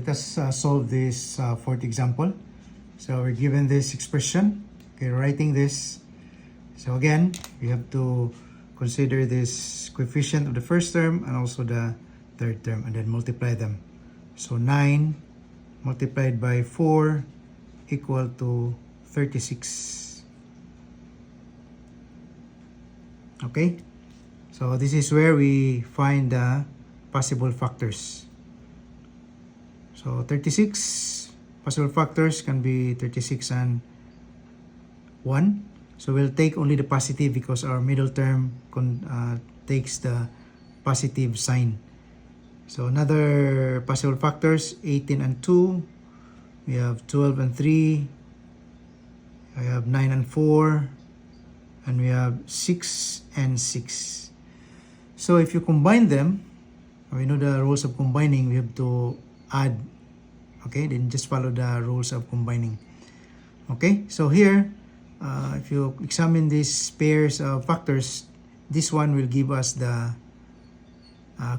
let us solve this fourth example. So we're given this expression. Okay, writing this. So again, we have to consider this coefficient of the first term and also the third term, and then multiply them. So 9 multiplied by 4 equal to 36. Okay, so this is where we find the possible factors. So 36 possible factors can be 36 and 1. So we'll take only the positive because our middle term takes the positive sign. So another possible factors, 18 and 2. We have 12 and 3. I have 9 and 4. And we have 6 and 6. So if you combine them, we know the rules of combining, we have to add. Okay, then just follow the rules of combining. Okay, so here, if you examine these pairs of factors, this one will give us the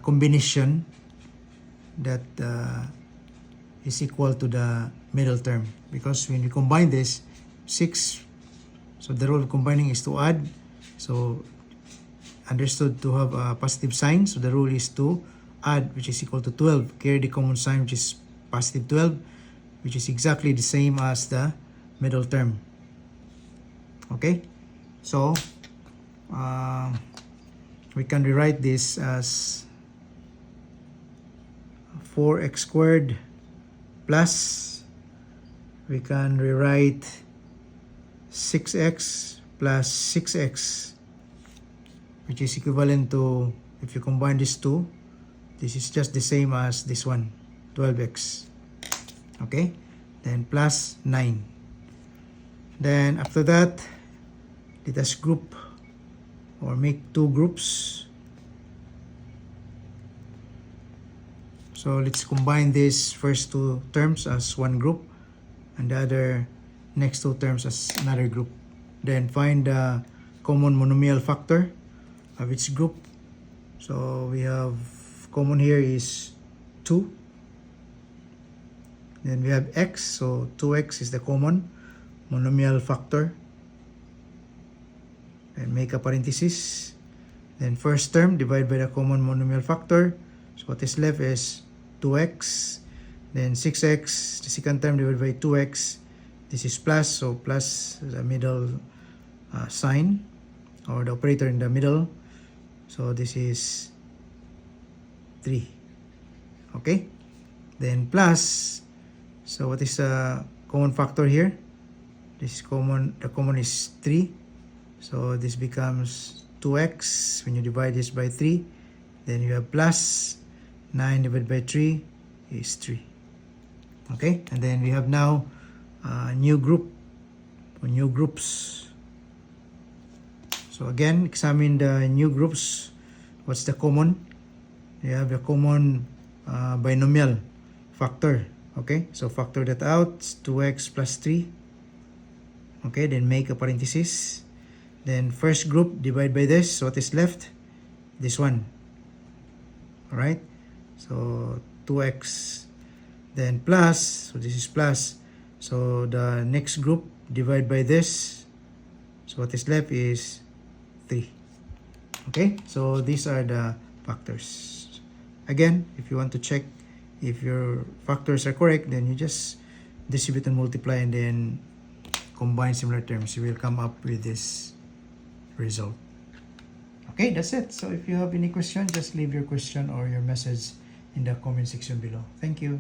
combination that is equal to the middle term. Because when you combine this, 6, so the rule of combining is to add. So understood to have a positive sign. So the rule is to add, which is equal to 12. Carry the common sign, which is positive 12, which is exactly the same as the middle term. Okay, so we can rewrite this as 4x squared plus, we can rewrite 6x plus 6x, which is equivalent to, if you combine these two, this is just the same as this one, 12x. Okay, then plus 9. Then after that, let us group or make two groups. So let's combine these first two terms as one group and the other next two terms as another group. Then find the common monomial factor of each group. So we have common here is 2. Then we have x, so 2x is the common monomial factor. And make a parenthesis. Then first term divided by the common monomial factor. So what is left is 2x. Then 6x, the second term divided by 2x. This is plus, so plus the middle sign or the operator in the middle. So this is 3. Okay. Then plus, so what is the common factor here? This is common, the common is 3. So this becomes 2x when you divide this by 3. Then you have plus 9 divided by 3 is 3. Okay, and then we have now a new group or new groups. So again, examine the new groups. What's the common? You have the common binomial factor. Okay, so factor that out. It's 2x plus 3. Okay, then make a parenthesis. Then first group divide by this. So what is left? This one. Alright, so 2x. Then plus, so this is plus. So the next group divide by this. So what is left is 3. Okay, so these are the factors. Again, if you want to check if your factors are correct, then you just distribute and multiply and then combine similar terms. You will come up with this result. Okay, that's it. So if you have any question, just leave your question or your message in the comment section below. Thank you.